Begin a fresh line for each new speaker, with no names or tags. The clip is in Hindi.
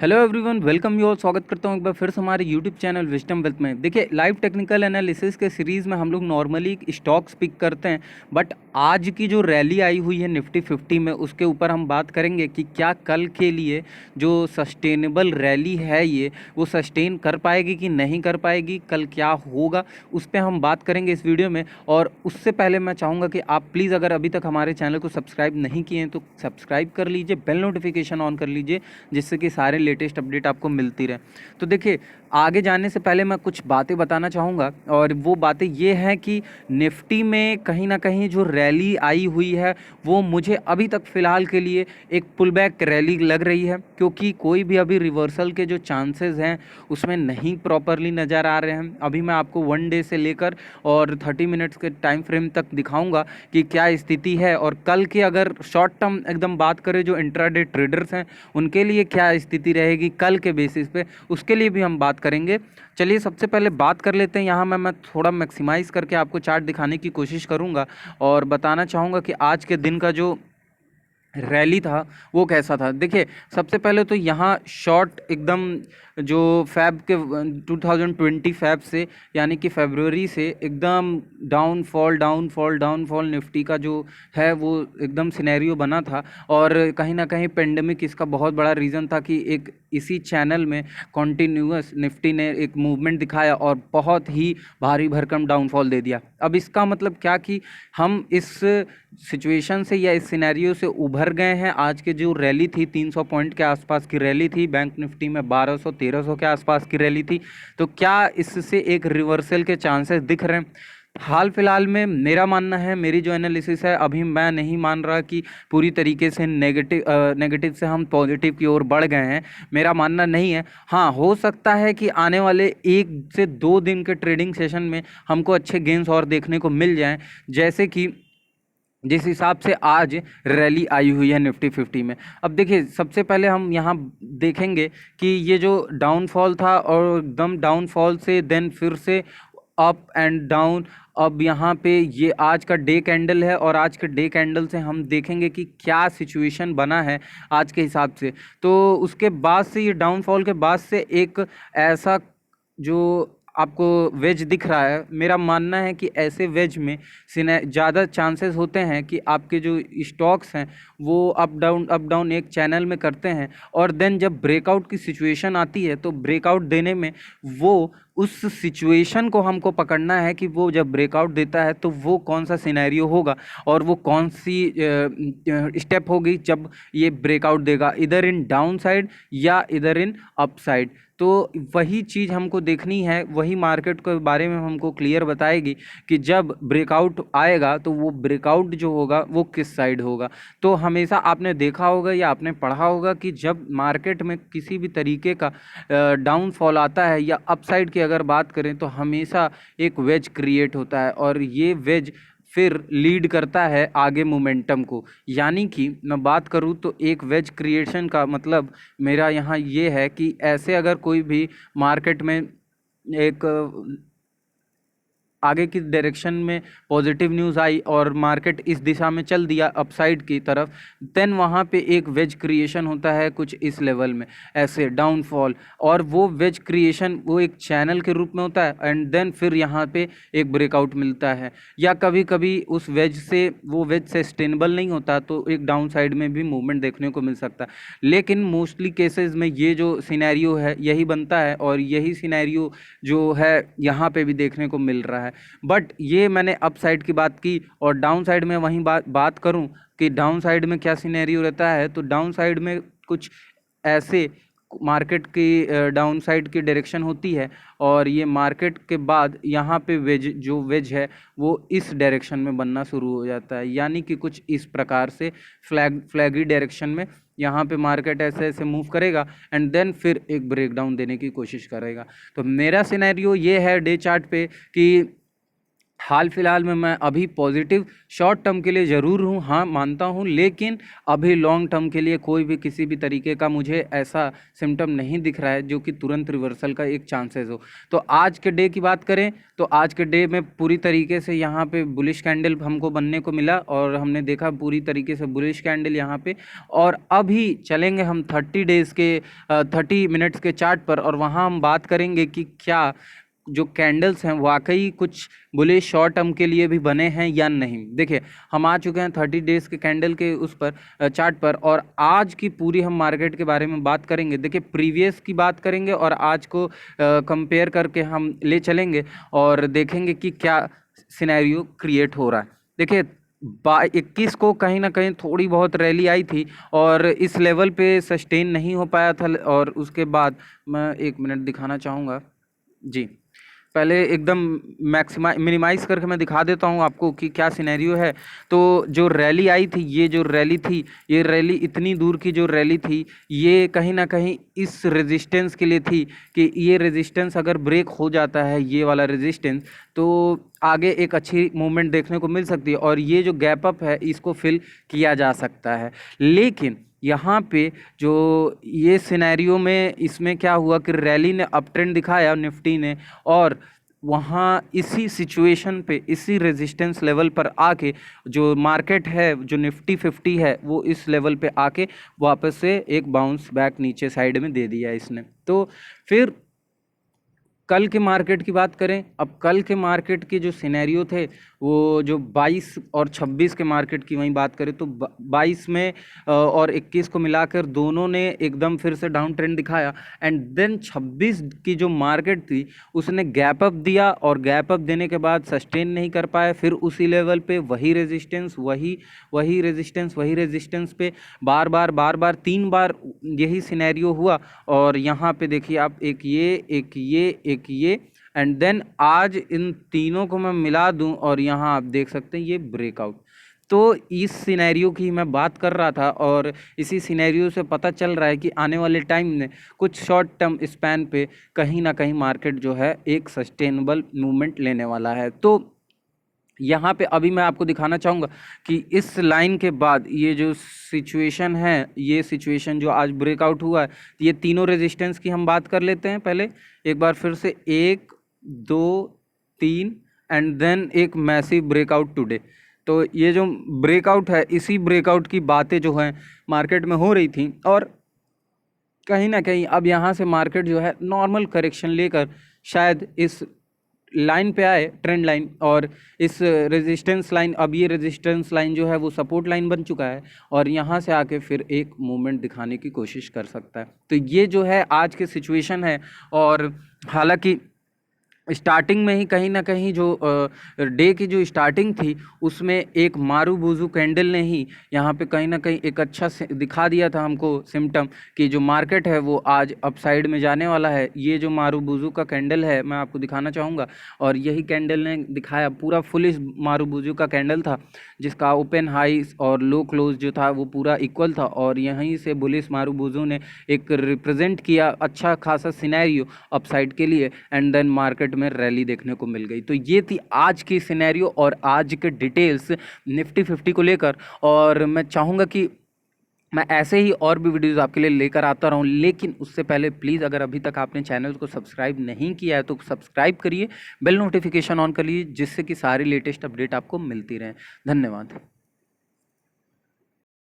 Hello everyone, welcome you all. स्वागत करता हूं एक बार फिर से हमारे यूट्यूब चैनल विजडम वेल्थ में। देखिए, लाइव टेक्निकल एनालिसिस के सीरीज़ में हम लोग नॉर्मली स्टॉक्स पिक करते हैं, बट आज की जो रैली आई हुई है निफ्टी 50 में, उसके ऊपर हम बात करेंगे कि क्या कल के लिए जो सस्टेनेबल रैली है ये वो सस्टेन कर पाएगी कि नहीं कर पाएगी, कल क्या होगा उस पर हम बात करेंगे इस वीडियो में। और उससे पहले मैं चाहूँगा कि आप प्लीज़ अगर अभी तक हमारे चैनल को सब्सक्राइब नहीं किए हैं तो सब्सक्राइब कर लीजिए, बेल नोटिफिकेशन ऑन कर लीजिए, जिससे कि सारे लेटेस्ट अपडेट आपको मिलती रहे। तो देखिए, आगे जाने से पहले मैं कुछ बातें बताना चाहूँगा, और वो बातें ये हैं कि निफ्टी में कहीं ना कहीं जो रैली आई हुई है वो मुझे अभी तक फ़िलहाल के लिए एक पुल बैक रैली लग रही है, क्योंकि कोई भी अभी रिवर्सल के जो चांसेस हैं उसमें नहीं प्रॉपरली नज़र आ रहे हैं। अभी मैं आपको 1 डे से लेकर और 30 मिनट्स के टाइम फ्रेम तक दिखाऊंगा कि क्या स्थिति है, और कल के अगर शॉर्ट टर्म एकदम बात करें जो इंट्राडे ट्रेडर्स हैं उनके लिए क्या स्थिति रहेगी कल के बेसिस पे, उसके लिए भी हम बात करेंगे। चलिए, सबसे पहले बात कर लेते हैं। यहाँ मैं थोड़ा मैक्सिमाइज़ करके आपको चार्ट दिखाने की कोशिश करूँगा और बताना चाहूँगा कि आज के दिन का जो रैली था वो कैसा था। देखिए, सबसे पहले तो यहाँ शॉर्ट एकदम जो फैब के 2020 फैब से, यानी कि फरवरी से एकदम डाउनफॉल डाउनफॉल डाउनफॉल निफ्टी का जो है वो एकदम सिनेरियो बना था। और कहीं ना कहीं पेंडेमिक इसका बहुत बड़ा रीज़न था कि एक इसी चैनल में कॉन्टीन्यूअस निफ्टी ने एक मूवमेंट दिखाया और बहुत ही भारी भरकम डाउनफॉल दे दिया। अब इसका मतलब क्या कि हम इस सिचुएशन से या इस सिनेरियो से उभर गए हैं। आज की जो रैली थी 300 पॉइंट के आसपास की रैली थी, बैंक निफ्टी में 1200-1300 के आसपास की रैली थी। तो क्या इससे एक रिवर्सल के चांसेस दिख रहे हैं? हाल फिलहाल में मेरा मानना है, मेरी जो एनालिसिस है, अभी मैं नहीं मान रहा कि पूरी तरीके से नेगेटिव से हम पॉजिटिव की ओर बढ़ गए हैं। मेरा मानना नहीं है। हाँ, हो सकता है कि आने वाले 1 से 2 दिन के ट्रेडिंग सेशन में हमको अच्छे गेंस और देखने को मिल जाएं, जैसे कि जिस हिसाब से आज रैली आई हुई है निफ्टी 50 में। अब देखिए, सबसे पहले हम यहाँ देखेंगे कि ये जो डाउनफॉल था और एकदम डाउनफॉल से देन फिर से अप एंड डाउन, अब यहाँ पे ये आज का डे कैंडल है और आज के डे कैंडल से हम देखेंगे कि क्या सिचुएशन बना है आज के हिसाब से। तो उसके बाद से ये डाउनफॉल के बाद से एक ऐसा जो आपको वेज दिख रहा है, मेरा मानना है कि ऐसे वेज में ज़्यादा चांसेस होते हैं कि आपके जो स्टॉक्स हैं वो अप डाउन एक चैनल में करते हैं, और देन जब ब्रेकआउट की सिचुएशन आती है तो ब्रेकआउट देने में वो उस सिचुएशन को हमको पकड़ना है कि वो जब ब्रेकआउट देता है तो वो कौन सा सिनेरियो होगा और वो कौन सी स्टेप होगी जब ये ब्रेकआउट देगा, इधर इन डाउन साइड या इधर इन अप साइड। तो वही चीज़ हमको देखनी है, वही मार्केट के बारे में हमको क्लियर बताएगी कि जब ब्रेकआउट आएगा तो वो ब्रेकआउट जो होगा वो किस साइड होगा। तो हमेशा आपने देखा होगा या आपने पढ़ा होगा कि जब मार्केट में किसी भी तरीके का डाउनफॉल आता है या अपसाइड की अगर बात करें तो हमेशा एक वेज क्रिएट होता है, और ये वेज फिर लीड करता है आगे मोमेंटम को। यानी कि मैं बात करूँ तो एक वेज क्रिएशन का मतलब मेरा यहाँ ये है कि ऐसे अगर कोई भी मार्केट में एक आगे की डायरेक्शन में पॉजिटिव न्यूज़ आई और मार्केट इस दिशा में चल दिया अपसाइड की तरफ, देन वहाँ पे एक वेज क्रिएशन होता है कुछ इस लेवल में, ऐसे डाउनफॉल, और वो वेज क्रिएशन वो एक चैनल के रूप में होता है, एंड देन फिर यहाँ पे एक ब्रेकआउट मिलता है। या कभी कभी उस वेज से वो वेज सस्टेनेबल नहीं होता तो एक डाउन साइड में भी मूवमेंट देखने को मिल सकता है। लेकिन मोस्टली केसेस में ये जो सिनेरियो है यही बनता है, और यही सिनेरियो जो है यहाँ पे भी देखने को मिल रहा है। बट ये मैंने अप साइड की बात की, और डाउन साइड में वहीं बात करूं कि डाउन साइड में क्या सिनेरियो रहता है, तो डाउन साइड में कुछ ऐसे मार्केट की डाउन साइड की डायरेक्शन होती है, और ये मार्केट के बाद यहाँ पे वेज है वो इस डायरेक्शन में बनना शुरू हो जाता है। यानी कि कुछ इस प्रकार से फ्लैगी डायरेक्शन में यहाँ पे मार्केट ऐसे ऐसे मूव करेगा, एंड देन फिर एक ब्रेकडाउन देने की कोशिश करेगा। तो मेरा सिनेरियो ये है डे चार्ट पे कि हाल फिलहाल में मैं अभी पॉजिटिव शॉर्ट टर्म के लिए ज़रूर हूँ, हाँ मानता हूँ, लेकिन अभी लॉन्ग टर्म के लिए कोई भी किसी भी तरीके का मुझे ऐसा सिम्टम नहीं दिख रहा है जो कि तुरंत रिवर्सल का एक चांसेस हो। तो आज के डे की बात करें तो आज के डे में पूरी तरीके से यहाँ पे बुलिश कैंडल हमको बनने को मिला और हमने देखा पूरी तरीके से बुलिश कैंडल यहाँ पे। और अभी चलेंगे हम 30 डेज़ के 30 मिनट्स के चार्ट पर और वहाँ हम बात करेंगे कि क्या जो कैंडल्स हैं वाकई कुछ बुलिश शॉर्ट टर्म के लिए भी बने हैं या नहीं। देखिए हम आ चुके हैं 30 डेज़ के कैंडल के उस पर चार्ट पर और आज की पूरी हम मार्केट के बारे में बात करेंगे। देखिए प्रीवियस की बात करेंगे और आज को कंपेयर करके हम ले चलेंगे और देखेंगे कि क्या सिनेरियो क्रिएट हो रहा है। देखिए 21 को कहीं ना कहीं थोड़ी बहुत रैली आई थी और इस लेवल पे सस्टेन नहीं हो पाया था और उसके बाद मैं 1 मिनट दिखाना चाहूँगा जी। पहले एकदम मिनिमाइज़ करके मैं दिखा देता हूँ आपको कि क्या सिनेरियो है। तो जो रैली आई थी, ये जो रैली थी, ये रैली इतनी दूर की जो रैली थी, ये कहीं ना कहीं इस रेजिस्टेंस के लिए थी कि ये रेजिस्टेंस अगर ब्रेक हो जाता है, ये वाला रेजिस्टेंस, तो आगे एक अच्छी मूवमेंट देखने को मिल सकती है और ये जो गैप अप है इसको फिल किया जा सकता है। लेकिन यहाँ पे जो ये सिनेरियो में इसमें क्या हुआ कि रैली ने अप ट्रेंड दिखाया निफ्टी ने और वहाँ इसी सिचुएशन पे इसी रेजिस्टेंस लेवल पर आके जो मार्केट है, जो निफ्टी 50 है, वो इस लेवल पे आके वापस से एक बाउंस बैक नीचे साइड में दे दिया इसने। तो फिर कल के मार्केट की बात करें, अब कल के मार्केट के जो सिनेरियो थे वो जो 22 और 26 के मार्केट की वहीं बात करें तो 22 में और 21 को मिलाकर दोनों ने एकदम फिर से डाउन ट्रेंड दिखाया एंड देन 26 की जो मार्केट थी उसने गैप अप दिया और गैप अप देने के बाद सस्टेन नहीं कर पाया, फिर उसी लेवल पे वही रेजिस्टेंस वही रेजिस्टेंस पे बार बार 3 बार यही सिनेरियो हुआ और यहाँ पे देखिए आप एक ये एंड देन आज इन तीनों को मैं मिला दूं और यहाँ आप देख सकते हैं ये ब्रेकआउट। तो इस सिनेरियो की मैं बात कर रहा था और इसी सिनेरियो से पता चल रहा है कि आने वाले टाइम में कुछ शॉर्ट टर्म स्पैन पे कहीं ना कहीं मार्केट जो है एक सस्टेनेबल मूवमेंट लेने वाला है। तो यहाँ पे अभी मैं आपको दिखाना चाहूँगा कि इस लाइन के बाद ये जो सिचुएशन है, ये सिचुएशन जो आज ब्रेकआउट हुआ है, ये तीनों रेजिस्टेंस की हम बात कर लेते हैं पहले एक बार फिर से, 1 2 3 एंड देन एक मैसिव ब्रेकआउट टुडे। तो ये जो ब्रेकआउट है, इसी ब्रेकआउट की बातें जो हैं मार्केट में हो रही थी और कहीं ना कहीं अब यहाँ से मार्केट जो है नॉर्मल करेक्शन लेकर शायद इस लाइन पे आए, ट्रेंड लाइन, और इस रेजिस्टेंस लाइन, अब ये रेजिस्टेंस लाइन जो है वो सपोर्ट लाइन बन चुका है और यहाँ से आके फिर एक मूवमेंट दिखाने की कोशिश कर सकता है। तो ये जो है आज की सिचुएशन है और हालांकि स्टार्टिंग में ही कहीं ना कहीं जो डे की जो स्टार्टिंग थी उसमें एक मारूबुजू कैंडल ने ही यहाँ पे कहीं ना कहीं एक अच्छा दिखा दिया था हमको सिम्टम कि जो मार्केट है वो आज अपसाइड में जाने वाला है। ये जो मारूबुजू का कैंडल है मैं आपको दिखाना चाहूँगा और यही कैंडल ने दिखाया, पूरा फुलिश मारूबुजू का कैंडल था जिसका ओपन हाई और लो क्लोज जो था वो पूरा इक्वल था और यहीं से बुलिश मारूबुजू ने एक रिप्रेजेंट किया अच्छा खासा सिनेरियो अपसाइड के लिए एंड देन मार्केट में रैली देखने को मिल गई। तो ये थी आज की सिनेरियो और आज के डिटेल्स निफ्टी 50 को लेकर और मैं चाहूँगा कि मैं ऐसे ही और भी वीडियोस आपके लिए लेकर आता रहूँ, लेकिन उससे पहले प्लीज़ अगर अभी तक आपने चैनल को सब्सक्राइब नहीं किया है तो सब्सक्राइब करिए, बेल नोटिफिकेशन ऑन कर लीजिए जिससे कि सारी लेटेस्ट अपडेट आपको मिलती रहें। धन्यवाद।